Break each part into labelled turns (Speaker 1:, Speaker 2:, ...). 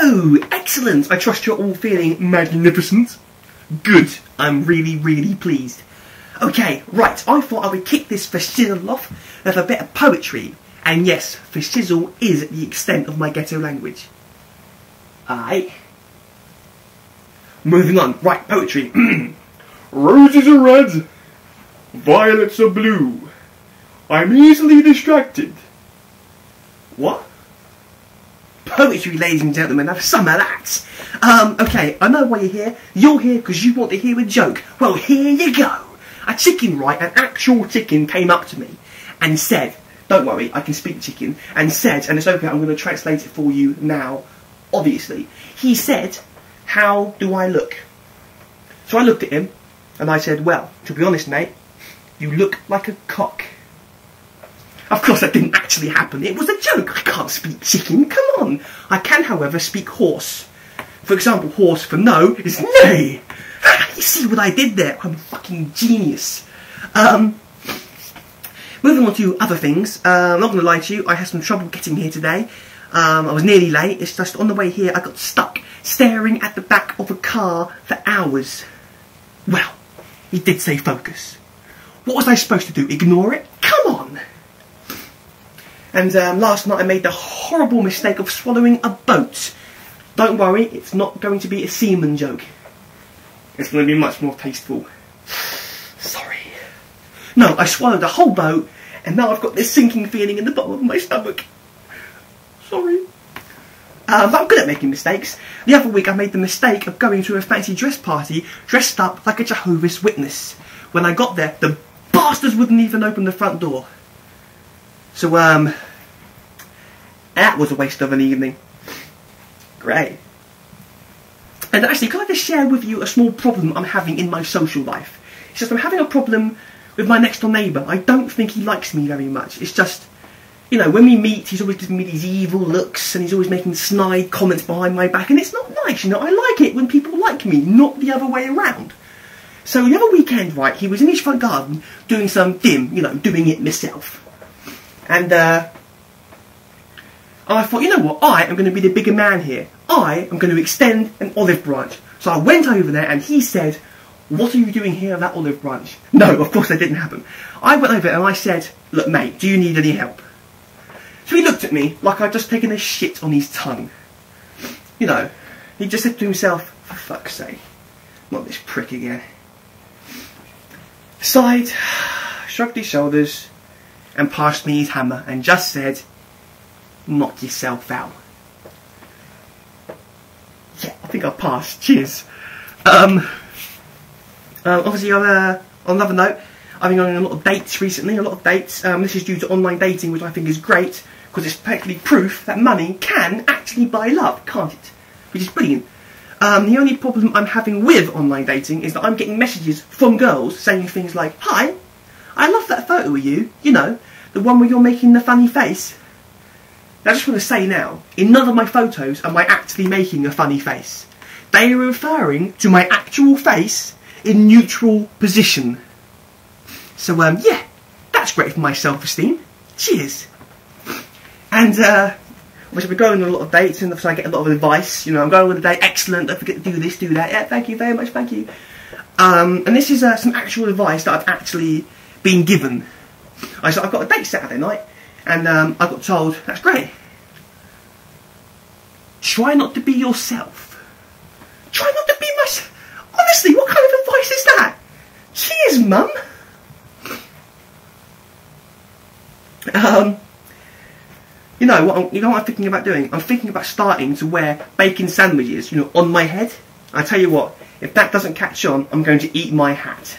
Speaker 1: Hello! Excellent! I trust you're all feeling magnificent. Good. I'm really, really pleased. Okay, right, I thought I would kick this for shizzle off with a bit of poetry. And yes, for shizzle is the extent of my ghetto language. Aye. Moving on. Right, poetry.
Speaker 2: Roses are red, violets are blue. I'm easily distracted.
Speaker 1: What? Poetry, ladies and gentlemen, have some of that. Okay, I know why you're here. You're here because you want to hear a joke. Well, here you go. A chicken, right, an actual chicken came up to me and said, don't worry, I can speak chicken, and said, and it's okay, I'm going to translate it for you now, obviously. He said, how do I look? So I looked at him, and I said, well, to be honest, mate, you look like a cock. Of course, that didn't actually happen. It was a joke. I can't speak chicken. Come on. I can, however, speak horse. For example, horse for no is neigh. You see what I did there? I'm a fucking genius. Moving on to other things. I'm not going to lie to you. I had some trouble getting here today. I was nearly late. It's just on the way here I got stuck staring at the back of a car for hours. Well, he did say focus. What was I supposed to do? Ignore it? Come on! And last night I made the horrible mistake of swallowing a boat. Don't worry, it's not going to be a semen joke. It's going to be much more tasteful. Sorry. No, I swallowed a whole boat, and now I've got this sinking feeling in the bottom of my stomach. Sorry. But I'm good at making mistakes. The other week I made the mistake of going to a fancy dress party dressed up like a Jehovah's Witness. When I got there, the bastards wouldn't even open the front door. So, that was a waste of an evening. Great. And actually, can I just share with you a small problem I'm having in my social life? It's just I'm having a problem with my next door neighbour. I don't think he likes me very much. It's just, you know, when we meet, he's always giving me these evil looks and he's always making snide comments behind my back, and it's not nice, you know. I like it when people like me, not the other way around. So the other weekend, right, he was in his front garden doing some doing it myself. And I thought, you know what, I am going to be the bigger man here. I am going to extend an olive branch. So I went over there and he said, what are you doing here with that olive branch? No, of course that didn't happen. I went over and I said, look mate, do you need any help? So he looked at me like I'd just taken a shit on his tongue. You know, he just said to himself, for fuck's sake, not this prick again. Sighed, shrugged his shoulders, and passed me his hammer and just said, knock yourself out. Yeah, I think I passed. Cheers. Obviously, on another note, I've been on a lot of dates recently, This is due to online dating, which I think is great, because it's practically proof that money can actually buy love, can't it? Which is brilliant. The only problem I'm having with online dating is that I'm getting messages from girls saying things like, hi, I love that photo of you, you know, the one where you're making the funny face. Now, I just want to say now, in none of my photos am I actually making a funny face. They are referring to my actual face in neutral position. So, yeah, that's great for my self-esteem. Cheers. And, obviously we're going on a lot of dates and I get a lot of advice. You know, I'm going on a date, excellent, don't forget to do this, do that. Yeah, thank you very much, thank you. And this is some actual advice that I've actually been given. I've got a date Saturday night, and I got told, that's great. Try not to be yourself. Try not to be myself. Honestly, what kind of advice is that? Cheers, mum. You know what I'm thinking about doing? I'm thinking about starting to wear bacon sandwiches, you know, on my head. I tell you what, if that doesn't catch on, I'm going to eat my hat.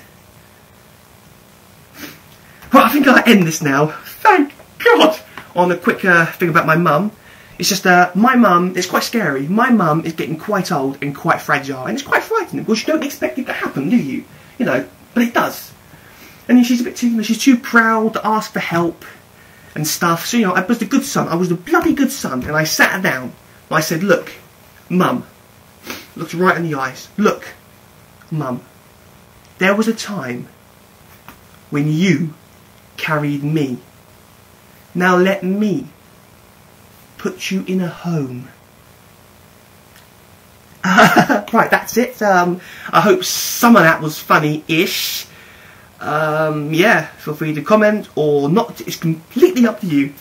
Speaker 1: Well, I think I'll end this now. Thank God! On a quick thing about my mum. It's just, my mum is quite scary. My mum is getting quite old and quite fragile. And it's quite frightening, because you don't expect it to happen, do you? You know, but it does. And she's a bit too, you know, she's too proud to ask for help and stuff. So, you know, I was the good son. I was the bloody good son. And I sat her down. And I said, look, mum. Looked right in the eyes. Look, mum. There was a time when you carried me. Now let me put you in a home Right, that's it. I hope some of that was funny-ish. Yeah, feel free to comment or not. It's completely up to you.